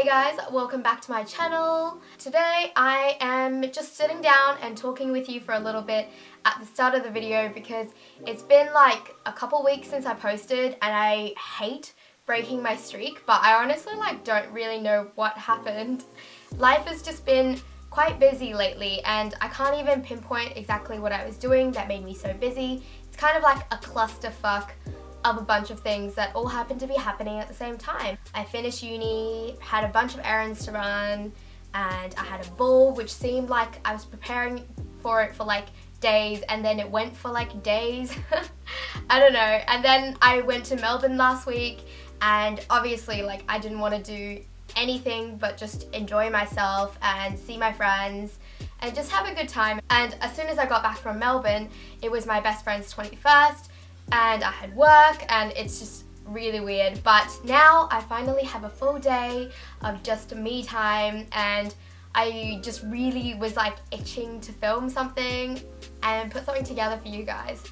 Hey guys, welcome back to my channel. Today I am just sitting down and talking with you for a little bit at the start of the video because it's been like a couple weeks since I posted and I hate breaking my streak, but I honestly don't really know what happened. Life has just been quite busy lately and I can't even pinpoint exactly what I was doing that made me so busy. It's kind of like a clusterfuck of a bunch of things that all happened to be happening at the same time. I finished uni, had a bunch of errands to run, and I had a ball which seemed like I was preparing for it for like days, and then it went for like days. I don't know. And then I went to Melbourne last week, and obviously I didn't want to do anything but just enjoy myself and see my friends and just have a good time. And as soon as I got back from Melbourne, it was my best friend's 21st and I had work and it's just really weird. But now I finally have a full day of just me time and I just really was itching to film something and put something together for you guys.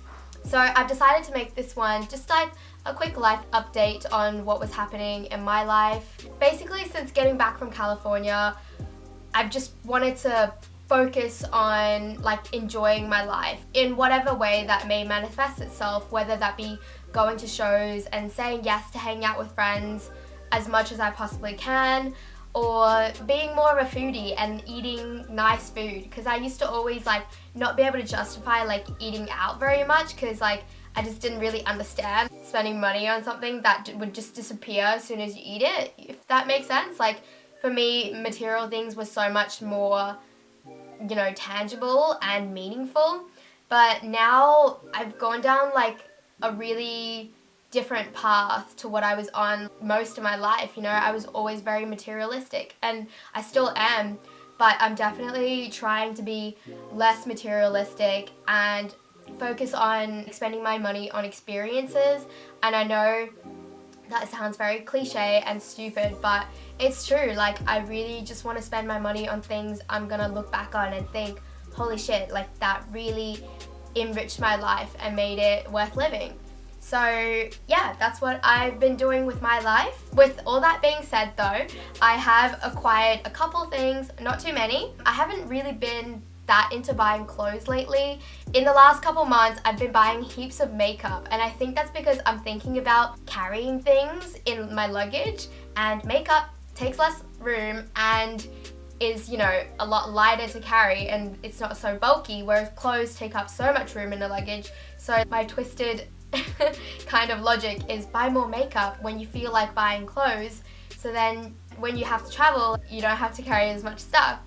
So I've decided to make this one just a quick life update on what was happening in my life. Basically, since getting back from California, I've just wanted to focus on enjoying my life in whatever way that may manifest itself, whether that be going to shows and saying yes to hang out with friends as much as I possibly can, or being more of a foodie and eating nice food, because I used to always not be able to justify eating out very much because I just didn't really understand spending money on something that would just disappear as soon as you eat it, if that makes sense. For me, material things were so much more tangible and meaningful, but now I've gone down a really different path to what I was on most of my life. I was always very materialistic and I still am, but I'm definitely trying to be less materialistic and focus on spending my money on experiences. And I know that sounds very cliche and stupid, but it's true. I really just want to spend my money on things I'm gonna look back on and think, holy shit, that really enriched my life and made it worth living. So yeah, that's what I've been doing with my life. With all that being said though, I have acquired a couple things, not too many. I haven't really been that into buying clothes lately. In the last couple months, I've been buying heaps of makeup, and I think that's because I'm thinking about carrying things in my luggage, and makeup takes less room and is, a lot lighter to carry, and it's not so bulky, whereas clothes take up so much room in the luggage. So my twisted kind of logic is buy more makeup when you feel like buying clothes, so then when you have to travel, you don't have to carry as much stuff,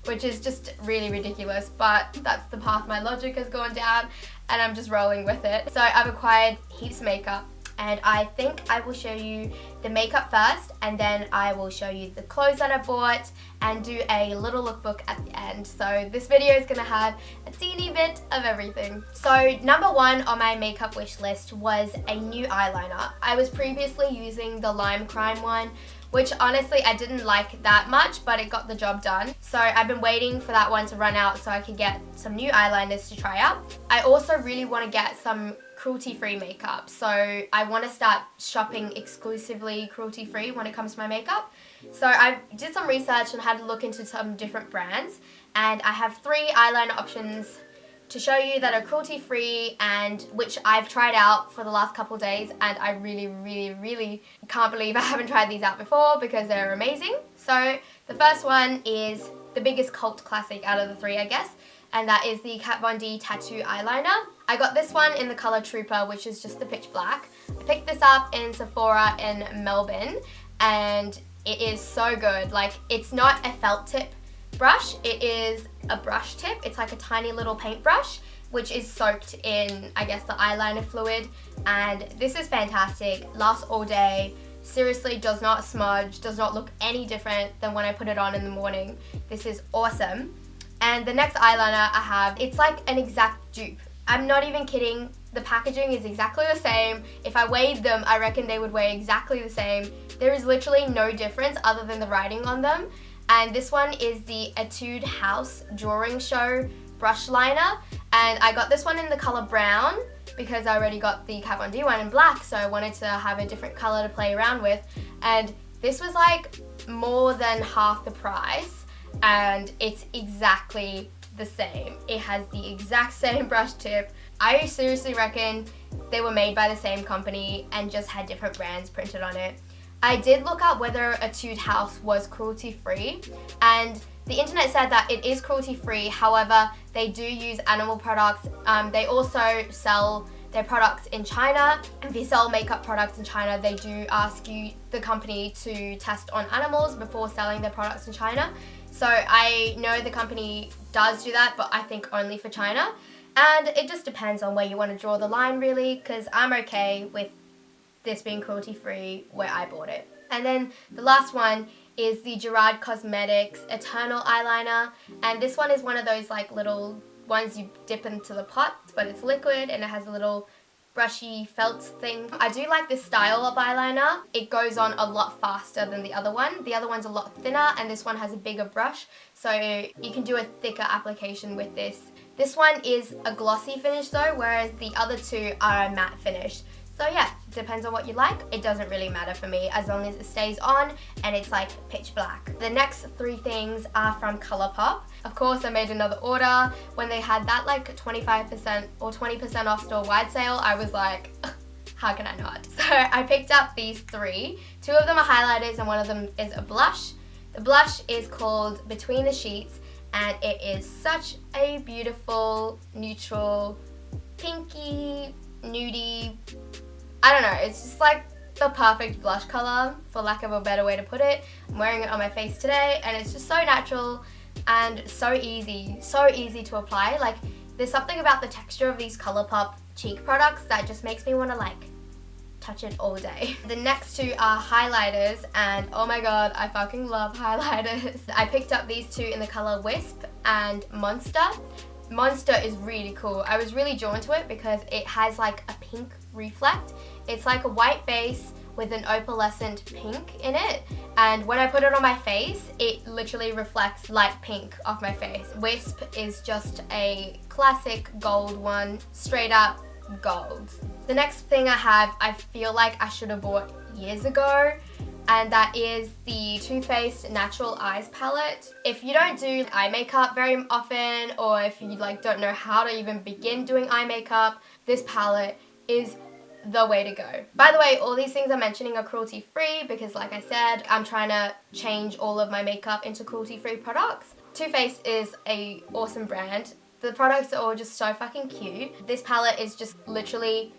which is just really ridiculous, but that's the path my logic has gone down and I'm just rolling with it. So I've acquired heaps of makeup, and I think I will show you the makeup first and then I will show you the clothes that I bought and do a little lookbook at the end. So this video is gonna have a teeny bit of everything. So number one on my makeup wish list was a new eyeliner. I was previously using the Lime Crime one, which honestly I didn't like that much, but it got the job done. So I've been waiting for that one to run out so I could get some new eyeliners to try out. I also really want to get some cruelty-free makeup, so I want to start shopping exclusively cruelty-free when it comes to my makeup. So I did some research and had to look into some different brands, and I have 3 eyeliner options to show you that are cruelty-free and which I've tried out for the last couple days, and I really can't believe I haven't tried these out before because they're amazing. So the first one is the biggest cult classic out of the 3, I guess, and that is the Kat Von D Tattoo Eyeliner. I got this one in the colour Trooper, which is just the pitch black. I picked this up in Sephora in Melbourne and it is so good. It's not a felt tip brush, it is a brush tip. It's like a tiny little paintbrush which is soaked in, I guess, the eyeliner fluid, and this is fantastic. Lasts all day, seriously does not smudge, does not look any different than when I put it on in the morning. This is awesome. And the next eyeliner I have, it's like an exact dupe. I'm not even kidding, the packaging is exactly the same. If I weighed them, I reckon they would weigh exactly the same. There is literally no difference other than the writing on them. And this one is the Etude House Drawing Show Brush Liner. And I got this one in the colour brown because I already got the Kat Von D one in black, so I wanted to have a different colour to play around with. And this was like more than half the price and it's exactly the same. It has the exact same brush tip. I seriously reckon they were made by the same company and just had different brands printed on it. I did look up whether Etude House was cruelty-free, and the internet said that it is cruelty-free. However, they do use animal products. They also sell their products in China. If you sell makeup products in China, they do ask you, the company, to test on animals before selling their products in China. So I know the company does do that, but I think only for China. And it just depends on where you want to draw the line, really, because I'm okay with this being cruelty-free where I bought it. And then the last one is the Gerald Cosmetics Eternal Eyeliner, and this one is one of those like little ones you dip into the pot, but it's liquid and it has a little brushy felt thing. I do like this style of eyeliner. It goes on a lot faster than the other one. The other one's a lot thinner and this one has a bigger brush, so you can do a thicker application with this. This one is a glossy finish though, whereas the other two are a matte finish. So yeah, depends on what you like. It doesn't really matter for me as long as it stays on and it's like pitch black. The next three things are from Colourpop. Of course, I made another order. When they had that like 25% or 20% off store-wide sale, I was like, how can I not? So I picked up these three. Two of them are highlighters and one of them is a blush. The blush is called Between the Sheets and it is such a beautiful, neutral, pinky, nudie, I don't know, it's just like the perfect blush color, for lack of a better way to put it. I'm wearing it on my face today and it's just so natural and so easy to apply. Like, there's something about the texture of these Colourpop cheek products that just makes me want to like touch it all day. The next two are highlighters and oh my god, I fucking love highlighters. I picked up these two in the color Wisp and Monster. Monster is really cool. I was really drawn to it because it has like a pink reflect. It's like a white base with an opalescent pink in it, and when I put it on my face it literally reflects light pink off my face. Wisp is just a classic gold one, straight up gold. The next thing I have, I feel like I should have bought years ago, and that is the Too Faced Natural Eyes palette. If you don't do eye makeup very often, or if you like don't know how to even begin doing eye makeup, this palette is the way to go. By the way, all these things I'm mentioning are cruelty free because like I said, I'm trying to change all of my makeup into cruelty free products. Too Faced is a awesome brand. The products are all just so fucking cute. This palette is just literally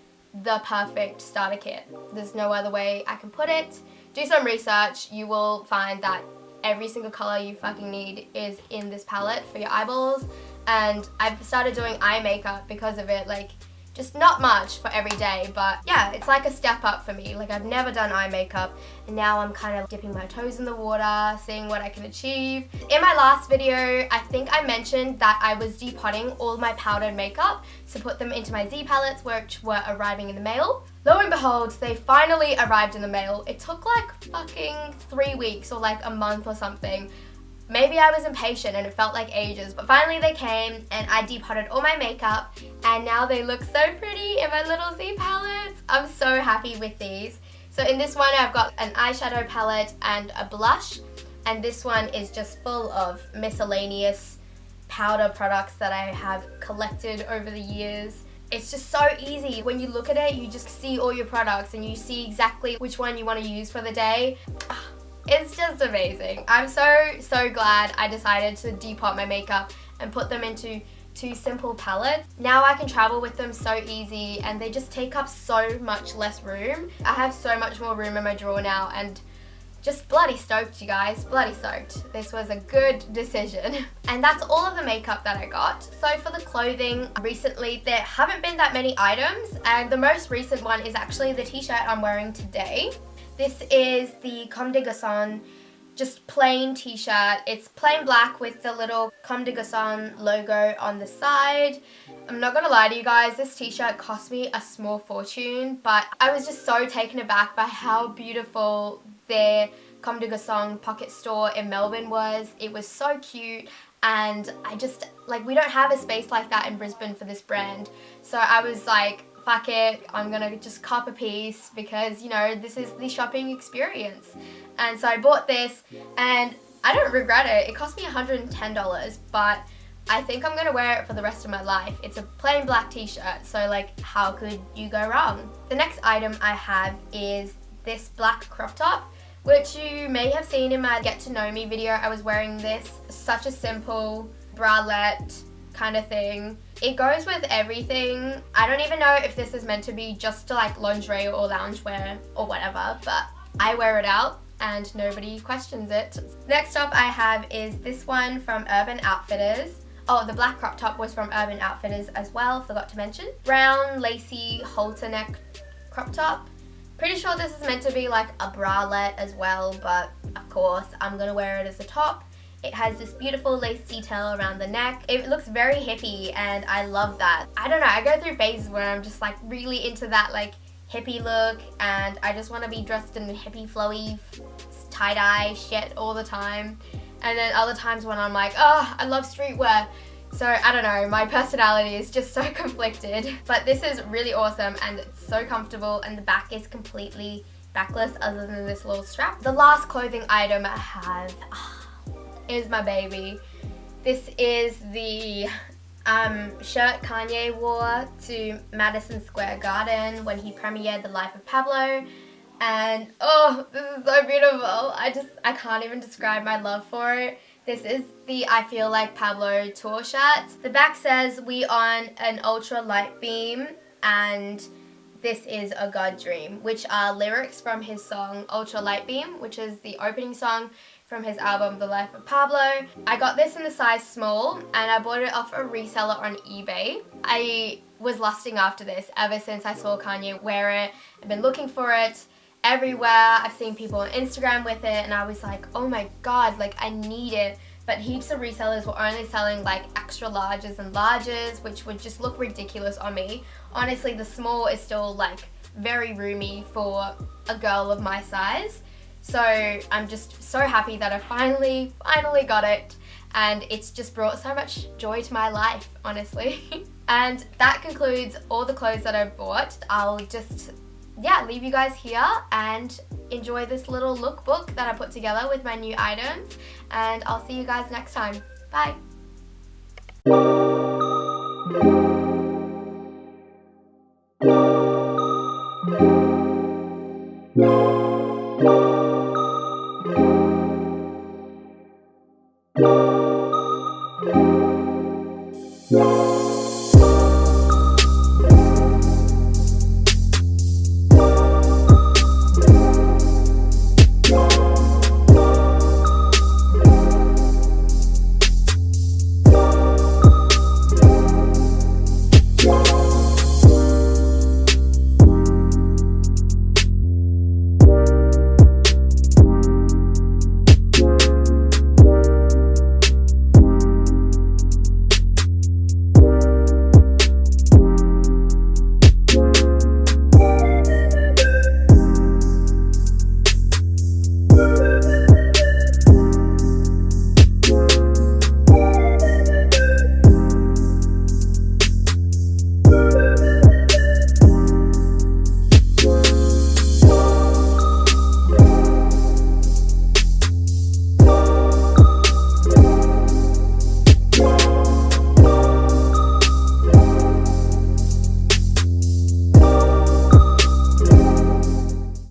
the perfect starter kit. There's no other way I can put it. Do some research, you will find that every single color you fucking need is in this palette for your eyeballs, and I've started doing eye makeup because of it. Like, just not much for every day, but yeah, it's like a step up for me. Like, I've never done eye makeup and now I'm kind of dipping my toes in the water, seeing what I can achieve. In my last video, I think I mentioned that I was depotting all my powdered makeup to put them into my Z palettes, which were arriving in the mail. Lo and behold, they finally arrived in the mail. It took like fucking 3 weeks or like a month or something. Maybe I was impatient and it felt like ages, but finally they came and I depotted all my makeup and now they look so pretty in my little Z palettes. I'm so happy with these. So in this one I've got an eyeshadow palette and a blush, and this one is just full of miscellaneous powder products that I have collected over the years. It's just so easy. When you look at it, you just see all your products and you see exactly which one you want to use for the day. It's just amazing. I'm so glad I decided to depot my makeup and put them into two simple palettes. Now I can travel with them so easy and they just take up so much less room. I have so much more room in my drawer now and just bloody stoked, you guys, bloody stoked. This was a good decision. And that's all of the makeup that I got. So for the clothing, recently there haven't been that many items, and the most recent one is actually the t-shirt I'm wearing today. This is the Comme des Garçons, just plain t-shirt. It's plain black with the little Comme des Garçons logo on the side. I'm not gonna lie to you guys, this t-shirt cost me a small fortune, but I was just so taken aback by how beautiful their Comme des Garçons pocket store in Melbourne was. It was so cute, and I just, like, we don't have a space like that in Brisbane for this brand. So I was like, fuck it, I'm gonna just cop a piece because, you know, this is the shopping experience. And so I bought this and I don't regret it. It cost me $110, but I think I'm gonna wear it for the rest of my life. It's a plain black t-shirt, so like, how could you go wrong? The next item I have is this black crop top, which you may have seen in my get to know me video. I was wearing this, such a simple bralette kind of thing. It goes with everything. I don't even know if this is meant to be just to like lingerie or loungewear or whatever, but I wear it out and nobody questions it. Next up I have is this one from Urban Outfitters. Oh, the black crop top was from Urban Outfitters as well, forgot to mention. Brown lacy halter neck crop top. Pretty sure this is meant to be like a bralette as well, but of course I'm gonna wear it as a top. It has this beautiful lace detail around the neck. It looks very hippie and I love that. I don't know, I go through phases where I'm just like really into that like hippie look and I just want to be dressed in hippie flowy tie-dye shit all the time. And then other times when I'm like, oh, I love streetwear. So I don't know, my personality is just so conflicted. But this is really awesome and it's so comfortable and the back is completely backless other than this little strap. The last clothing item I have is my baby. This is the shirt Kanye wore to Madison Square Garden when he premiered The Life of Pablo. And oh, this is so beautiful. I can't even describe my love for it. This is the I Feel Like Pablo tour shirt. The back says, "We on an ultra light beam," and "This is a God dream," which are lyrics from his song Ultra Light Beam, which is the opening song from his album The Life of Pablo. I got this in the size small and I bought it off a reseller on eBay. I was lusting after this ever since I saw Kanye wear it. I've been looking for it everywhere. I've seen people on Instagram with it and I was like, oh my god, like I need it. But heaps of resellers were only selling like extra larges and larges, which would just look ridiculous on me. Honestly, the small is still like very roomy for a girl of my size. So I'm just so happy that I finally got it, and it's just brought so much joy to my life, honestly. And that concludes all the clothes that I bought. I'll just, yeah, leave you guys here and enjoy this little lookbook that I put together with my new items, and I'll see you guys next time. Bye.